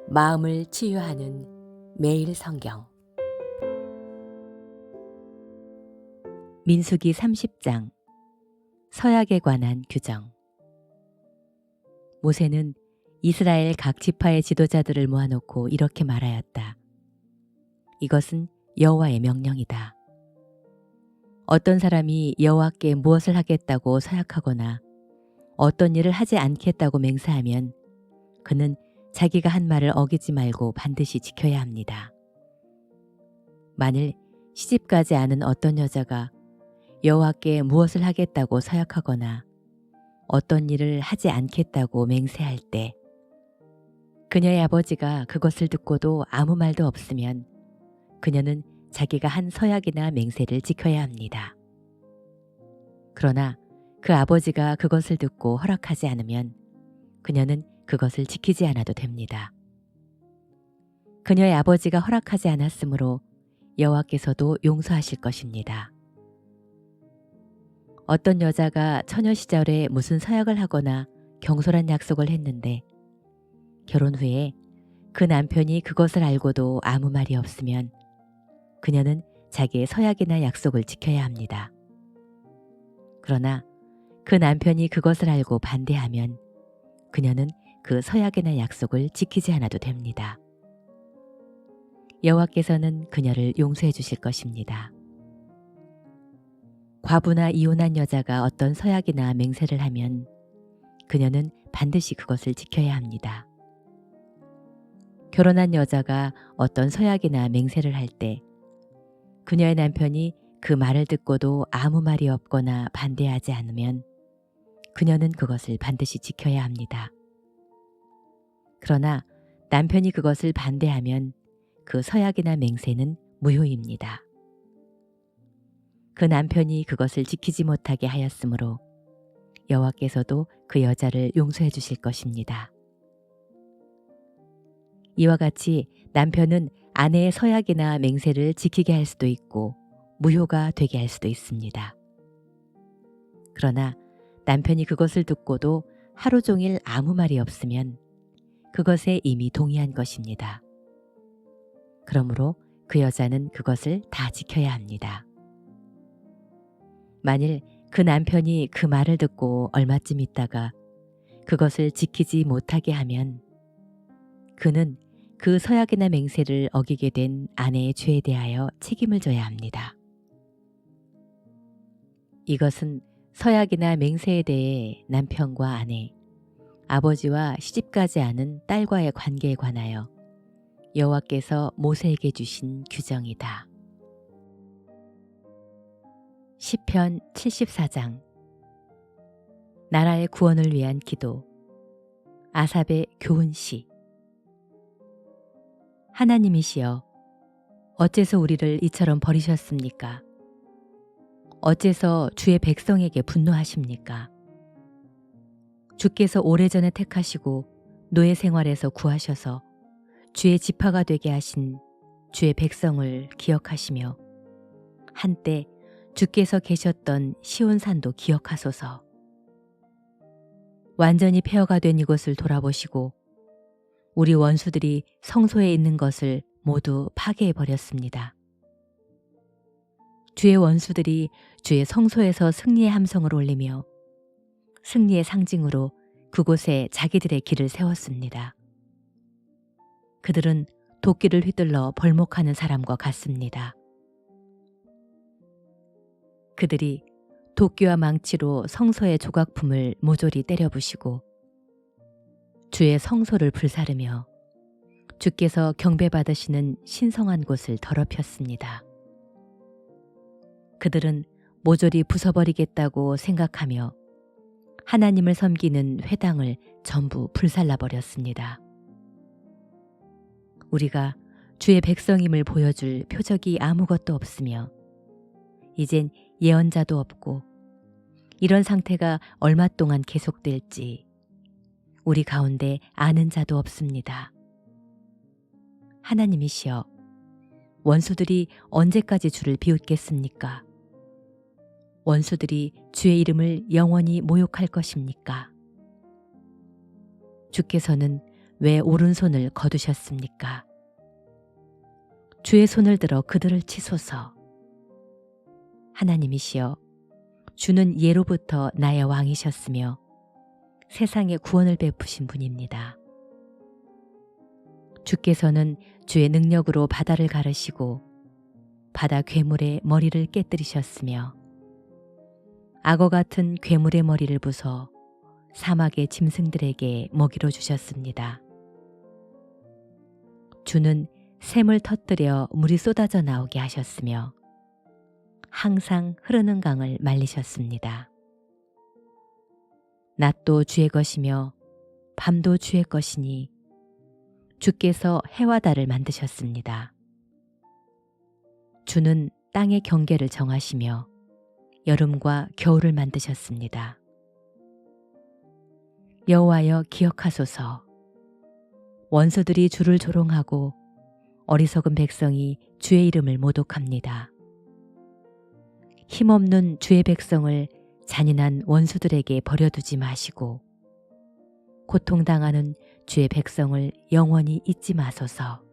마음을 치유하는 매일 성경. 민수기 30장 서약에 관한 규정. 모세는 이스라엘 각 지파의 지도자들을 모아놓고 이렇게 말하였다. 이것은 여호와의 명령이다. 어떤 사람이 여호와께 무엇을 하겠다고 서약하거나 어떤 일을 하지 않겠다고 맹세하면 그는 자기가 한 말을 어기지 말고 반드시 지켜야 합니다. 만일 시집가지 않은 어떤 여자가 여호와께 무엇을 하겠다고 서약하거나 어떤 일을 하지 않겠다고 맹세할 때 그녀의 아버지가 그것을 듣고도 아무 말도 없으면 그녀는 자기가 한 서약이나 맹세를 지켜야 합니다. 그러나 그 아버지가 그것을 듣고 허락하지 않으면 그녀는 그것을 지키지 않아도 됩니다. 그녀의 아버지가 허락하지 않았으므로 여호와께서도 용서하실 것입니다. 어떤 여자가 처녀 시절에 무슨 서약을 하거나 경솔한 약속을 했는데 결혼 후에 그 남편이 그것을 알고도 아무 말이 없으면 그녀는 자기의 서약이나 약속을 지켜야 합니다. 그러나 그 남편이 그것을 알고 반대하면 그녀는 그 서약이나 약속을 지키지 않아도 됩니다. 여호와께서는 그녀를 용서해 주실 것입니다. 과부나 이혼한 여자가 어떤 서약이나 맹세를 하면 그녀는 반드시 그것을 지켜야 합니다. 결혼한 여자가 어떤 서약이나 맹세를 할 때 그녀의 남편이 그 말을 듣고도 아무 말이 없거나 반대하지 않으면 그녀는 그것을 반드시 지켜야 합니다. 그러나 남편이 그것을 반대하면 그 서약이나 맹세는 무효입니다. 그 남편이 그것을 지키지 못하게 하였으므로 여호와께서도 그 여자를 용서해 주실 것입니다. 이와 같이 남편은 아내의 서약이나 맹세를 지키게 할 수도 있고 무효가 되게 할 수도 있습니다. 그러나 남편이 그것을 듣고도 하루 종일 아무 말이 없으면 그것에 이미 동의한 것입니다. 그러므로 그 여자는 그것을 다 지켜야 합니다. 만일 그 남편이 그 말을 듣고 얼마쯤 있다가 그것을 지키지 못하게 하면 그는 그 서약이나 맹세를 어기게 된 아내의 죄에 대하여 책임을 져야 합니다. 이것은 서약이나 맹세에 대해 남편과 아내, 아버지와 시집가지 않은 딸과의 관계에 관하여 여호와께서 모세에게 주신 규정이다. 시편 74장 나라의 구원을 위한 기도. 아삽의 교훈시. 하나님이시여, 어째서 우리를 이처럼 버리셨습니까? 어째서 주의 백성에게 분노하십니까? 주께서 오래전에 택하시고 노예 생활에서 구하셔서 주의 지파가 되게 하신 주의 백성을 기억하시며 한때 주께서 계셨던 시온산도 기억하소서. 완전히 폐허가 된 이곳을 돌아보시고 우리 원수들이 성소에 있는 것을 모두 파괴해 버렸습니다. 주의 원수들이 주의 성소에서 승리의 함성을 올리며 승리의 상징으로 그곳에 자기들의 길을 세웠습니다. 그들은 도끼를 휘둘러 벌목하는 사람과 같습니다. 그들이 도끼와 망치로 성소의 조각품을 모조리 때려부시고 주의 성소를 불사르며 주께서 경배받으시는 신성한 곳을 더럽혔습니다. 그들은 모조리 부숴버리겠다고 생각하며 하나님을 섬기는 회당을 전부 불살라버렸습니다. 우리가 주의 백성임을 보여줄 표적이 아무것도 없으며 이젠 예언자도 없고 이런 상태가 얼마 동안 계속될지 우리 가운데 아는 자도 없습니다. 하나님이시여, 원수들이 언제까지 주를 비웃겠습니까? 원수들이 주의 이름을 영원히 모욕할 것입니까? 주께서는 왜 오른손을 거두셨습니까? 주의 손을 들어 그들을 치소서. 하나님이시여, 주는 예로부터 나의 왕이셨으며 세상에 구원을 베푸신 분입니다. 주께서는 주의 능력으로 바다를 가르시고 바다 괴물의 머리를 깨뜨리셨으며 악어 같은 괴물의 머리를 부숴 사막의 짐승들에게 먹이로 주셨습니다. 주는 샘을 터뜨려 물이 쏟아져 나오게 하셨으며 항상 흐르는 강을 말리셨습니다. 낮도 주의 것이며 밤도 주의 것이니 주께서 해와 달을 만드셨습니다. 주는 땅의 경계를 정하시며 여름과 겨울을 만드셨습니다. 여호와여, 기억하소서. 원수들이 주를 조롱하고 어리석은 백성이 주의 이름을 모독합니다. 힘없는 주의 백성을 잔인한 원수들에게 버려두지 마시고 고통당하는 주의 백성을 영원히 잊지 마소서.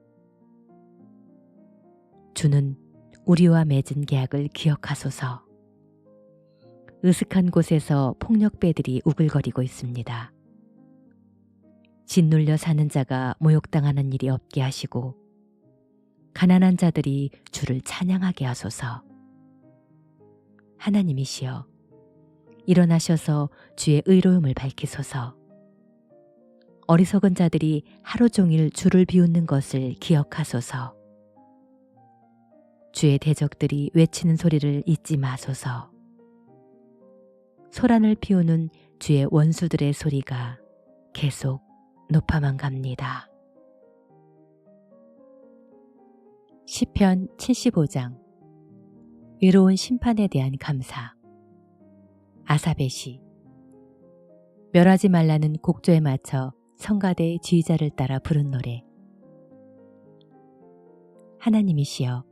주는 우리와 맺은 계약을 기억하소서. 으슥한 곳에서 폭력배들이 우글거리고 있습니다. 짓눌려 사는 자가 모욕당하는 일이 없게 하시고 가난한 자들이 주를 찬양하게 하소서. 하나님이시여, 일어나셔서 주의 의로움을 밝히소서. 어리석은 자들이 하루 종일 주를 비웃는 것을 기억하소서. 주의 대적들이 외치는 소리를 잊지 마소서. 소란을 피우는 주의 원수들의 소리가 계속 높아만 갑니다. 시편 75장. 외로운 심판에 대한 감사. 아삽의 시. 멸하지 말라는 곡조에 맞춰 성가대 지휘자를 따라 부른 노래. 하나님이시여,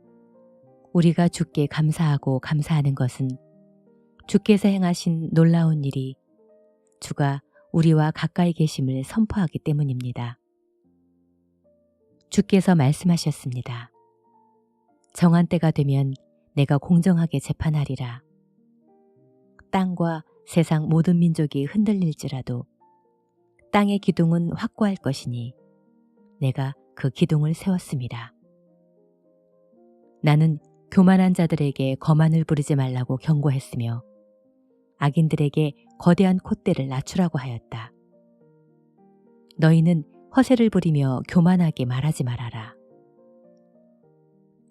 우리가 주께 감사하고 감사하는 것은 주께서 행하신 놀라운 일이 주가 우리와 가까이 계심을 선포하기 때문입니다. 주께서 말씀하셨습니다. 정한 때가 되면 내가 공정하게 재판하리라. 땅과 세상 모든 민족이 흔들릴지라도 땅의 기둥은 확고할 것이니 내가 그 기둥을 세웠습니다. 나는 교만한 자들에게 거만을 부리지 말라고 경고했으며 악인들에게 거대한 콧대를 낮추라고 하였다. 너희는 허세를 부리며 교만하게 말하지 말아라.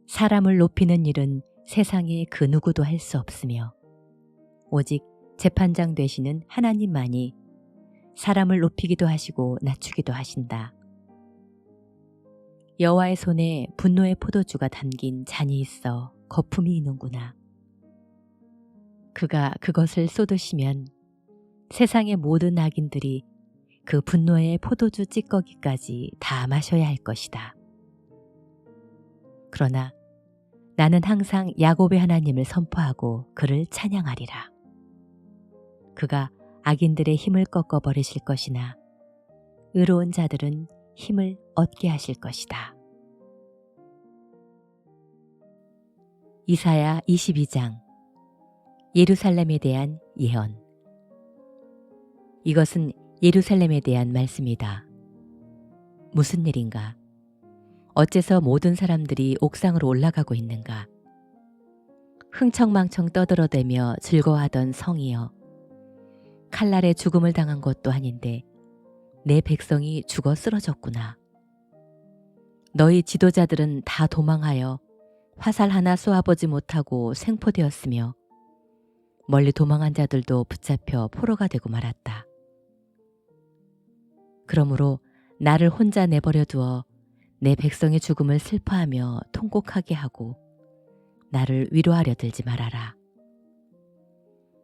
사람을 높이는 일은 세상에 그 누구도 할 수 없으며 오직 재판장 되시는 하나님만이 사람을 높이기도 하시고 낮추기도 하신다. 여호와의 손에 분노의 포도주가 담긴 잔이 있어 거품이 있는구나. 그가 그것을 쏟으시면 세상의 모든 악인들이 그 분노의 포도주 찌꺼기까지 다 마셔야 할 것이다. 그러나 나는 항상 야곱의 하나님을 선포하고 그를 찬양하리라. 그가 악인들의 힘을 꺾어버리실 것이나 의로운 자들은 힘을 얻게 하실 것이다. 이사야 22장. 예루살렘에 대한 예언. 이것은 예루살렘에 대한 말씀이다. 무슨 일인가? 어째서 모든 사람들이 옥상으로 올라가고 있는가? 흥청망청 떠들어대며 즐거워하던 성이여, 칼날에 죽음을 당한 것도 아닌데 내 백성이 죽어 쓰러졌구나. 너희 지도자들은 다 도망하여 화살 하나 쏘아보지 못하고 생포되었으며 멀리 도망한 자들도 붙잡혀 포로가 되고 말았다. 그러므로 나를 혼자 내버려 두어 내 백성의 죽음을 슬퍼하며 통곡하게 하고 나를 위로하려 들지 말아라.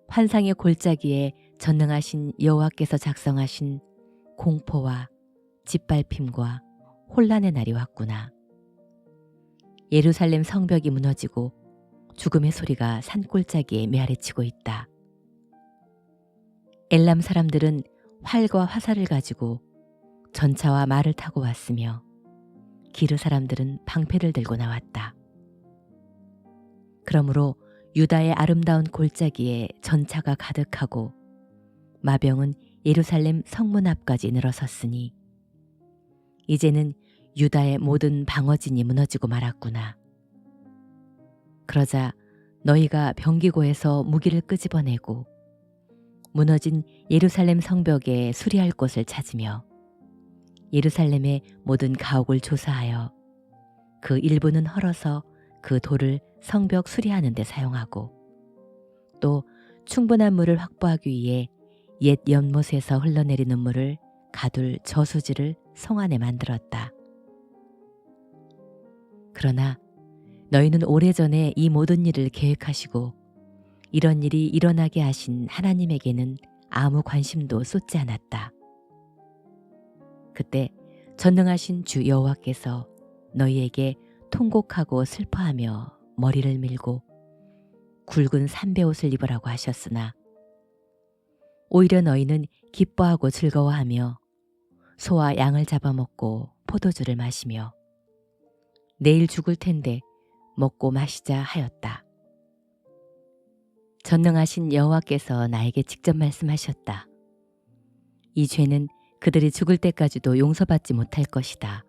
환상의 골짜기에 전능하신 여호와께서 작성하신 공포와 짓밟힘과 혼란의 날이 왔구나. 예루살렘 성벽이 무너지고 죽음의 소리가 산골짜기에 메아리치고 있다. 엘람 사람들은 활과 화살을 가지고 전차와 말을 타고 왔으며 기르 사람들은 방패를 들고 나왔다. 그러므로 유다의 아름다운 골짜기에 전차가 가득하고 마병은 예루살렘 성문 앞까지 늘어섰으니 이제는 유다의 모든 방어진이 무너지고 말았구나. 그러자 너희가 병기고에서 무기를 끄집어내고 무너진 예루살렘 성벽에 수리할 곳을 찾으며 예루살렘의 모든 가옥을 조사하여 그 일부는 헐어서 그 돌을 성벽 수리하는 데 사용하고 또 충분한 물을 확보하기 위해 옛 연못에서 흘러내리는 물을 가둘 저수지를 성 안에 만들었다. 그러나 너희는 오래전에 이 모든 일을 계획하시고 이런 일이 일어나게 하신 하나님에게는 아무 관심도 쏟지 않았다. 그때 전능하신 주 여호와께서 너희에게 통곡하고 슬퍼하며 머리를 밀고 굵은 삼배옷을 입으라고 하셨으나 오히려 너희는 기뻐하고 즐거워하며 소와 양을 잡아먹고 포도주를 마시며 내일 죽을 텐데 먹고 마시자 하였다. 전능하신 여호와께서 나에게 직접 말씀하셨다. 이 죄는 그들이 죽을 때까지도 용서받지 못할 것이다.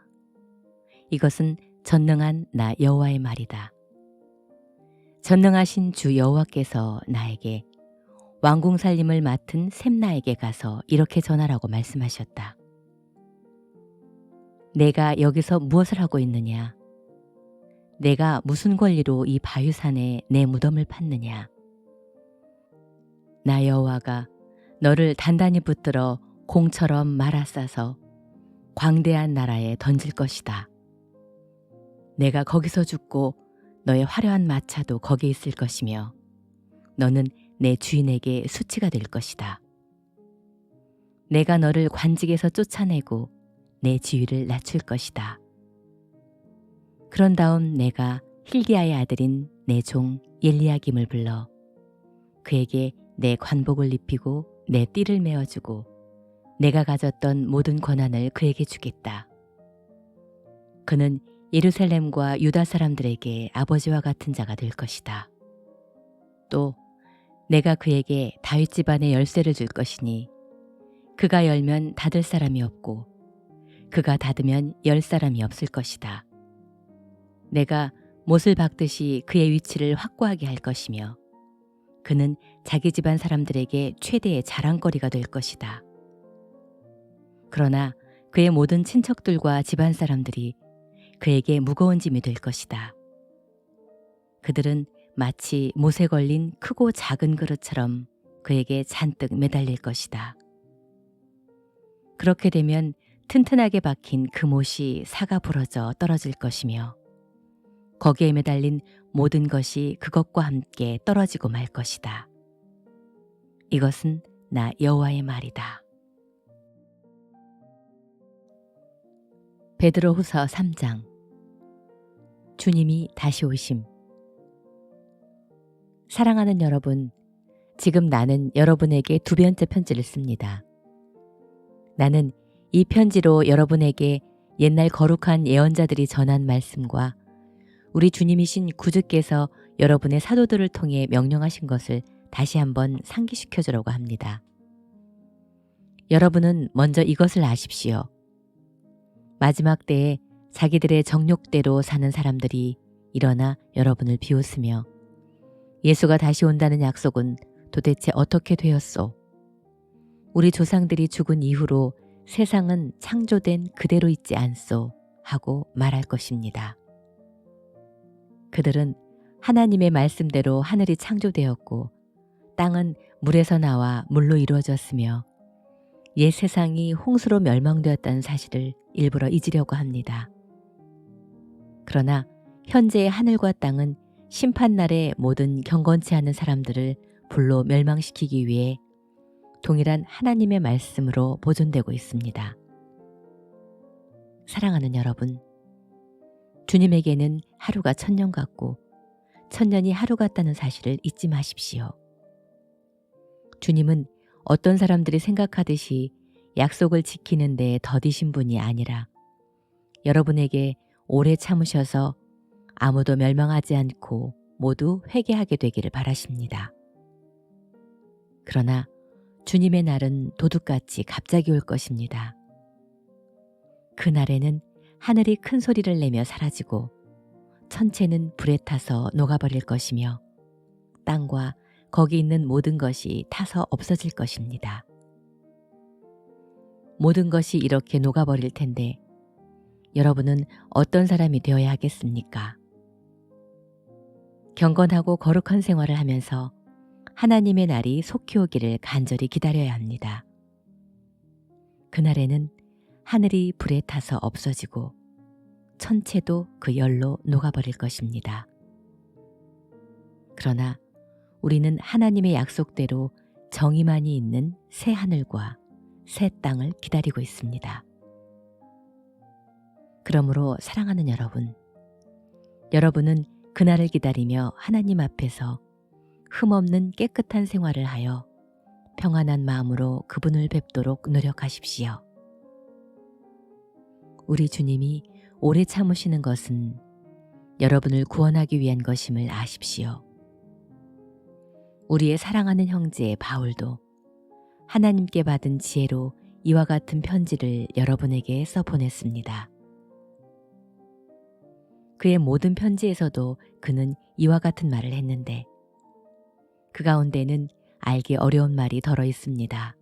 이것은 전능한 나 여호와의 말이다. 전능하신 주 여호와께서 나에게 왕궁 살림을 맡은 셈나에게 가서 이렇게 전하라고 말씀하셨다. 내가 여기서 무엇을 하고 있느냐? 내가 무슨 권리로 이 바위산에 내 무덤을 팠느냐? 나 여호와가 너를 단단히 붙들어 공처럼 말아싸서 광대한 나라에 던질 것이다. 내가 거기서 죽고 너의 화려한 마차도 거기 있을 것이며 너는 내 주인에게 수치가 될 것이다. 내가 너를 관직에서 쫓아내고 내 지위를 낮출 것이다. 그런 다음 내가 hil기야의 아들인 내 종 엘리야김을 불러 그에게 내 관복을 입히고 내 띠를 메어주고 내가 가졌던 모든 권한을 그에게 주겠다. 그는 예루살렘과 유다 사람들에게 아버지와 같은 자가 될 것이다. 또 내가 그에게 다윗 집안의 열쇠를 줄 것이니 그가 열면 닫을 사람이 없고 그가 닫으면 열 사람이 없을 것이다. 내가 못을 박듯이 그의 위치를 확고하게 할 것이며 그는 자기 집안 사람들에게 최대의 자랑거리가 될 것이다. 그러나 그의 모든 친척들과 집안 사람들이 그에게 무거운 짐이 될 것이다. 그들은 마치 못에 걸린 크고 작은 그릇처럼 그에게 잔뜩 매달릴 것이다. 그렇게 되면 튼튼하게 박힌 그 못이 사가 부러져 떨어질 것이며 거기에 매달린 모든 것이 그것과 함께 떨어지고 말 것이다. 이것은 나 여호와의 말이다. 베드로후서 3장. 주님이 다시 오심. 사랑하는 여러분, 지금 나는 여러분에게 두 번째 편지를 씁니다. 나는 이 편지로 여러분에게 옛날 거룩한 예언자들이 전한 말씀과 우리 주님이신 구주께서 여러분의 사도들을 통해 명령하신 것을 다시 한번 상기시켜 주려고 합니다. 여러분은 먼저 이것을 아십시오. 마지막 때에 자기들의 정욕대로 사는 사람들이 일어나 여러분을 비웃으며 예수가 다시 온다는 약속은 도대체 어떻게 되었소? 우리 조상들이 죽은 이후로 세상은 창조된 그대로 있지 않소? 하고 말할 것입니다. 그들은 하나님의 말씀대로 하늘이 창조되었고 땅은 물에서 나와 물로 이루어졌으며 옛 세상이 홍수로 멸망되었다는 사실을 일부러 잊으려고 합니다. 그러나 현재의 하늘과 땅은 심판날에 모든 경건치 않은 사람들을 불로 멸망시키기 위해 동일한 하나님의 말씀으로 보존되고 있습니다. 사랑하는 여러분, 주님에게는 하루가 천년 같고 천년이 하루 같다는 사실을 잊지 마십시오. 주님은 어떤 사람들이 생각하듯이 약속을 지키는데 더디신 분이 아니라 여러분에게 오래 참으셔서 아무도 멸망하지 않고 모두 회개하게 되기를 바라십니다. 그러나 주님의 날은 도둑같이 갑자기 올 것입니다. 그 날에는 하늘이 큰 소리를 내며 사라지고 천체는 불에 타서 녹아버릴 것이며 땅과 거기 있는 모든 것이 타서 없어질 것입니다. 모든 것이 이렇게 녹아버릴 텐데 여러분은 어떤 사람이 되어야 하겠습니까? 경건하고 거룩한 생활을 하면서 하나님의 날이 속히 오기를 간절히 기다려야 합니다. 그날에는 하늘이 불에 타서 없어지고 천체도 그 열로 녹아버릴 것입니다. 그러나 우리는 하나님의 약속대로 정의만이 있는 새 하늘과 새 땅을 기다리고 있습니다. 그러므로 사랑하는 여러분, 여러분은 그날을 기다리며 하나님 앞에서 흠없는 깨끗한 생활을 하여 평안한 마음으로 그분을 뵙도록 노력하십시오. 우리 주님이 오래 참으시는 것은 여러분을 구원하기 위한 것임을 아십시오. 우리의 사랑하는 형제 바울도 하나님께 받은 지혜로 이와 같은 편지를 여러분에게 써보냈습니다. 그의 모든 편지에서도 그는 이와 같은 말을 했는데 그 가운데는 알기 어려운 말이 덜어 있습니다.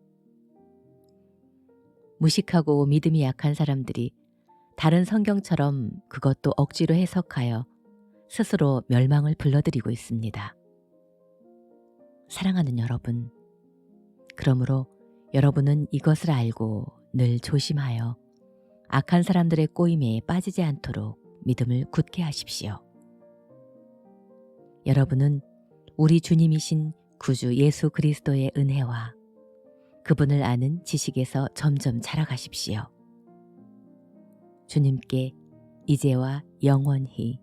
무식하고 믿음이 약한 사람들이 다른 성경처럼 그것도 억지로 해석하여 스스로 멸망을 불러들이고 있습니다. 사랑하는 여러분, 그러므로 여러분은 이것을 알고 늘 조심하여 악한 사람들의 꼬임에 빠지지 않도록 믿음을 굳게 하십시오. 여러분은 우리 주님이신 구주 예수 그리스도의 은혜와 그분을 아는 지식에서 점점 자라가십시오. 주님께 이제와 영원히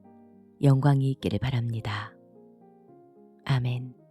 영광이 있기를 바랍니다. 아멘.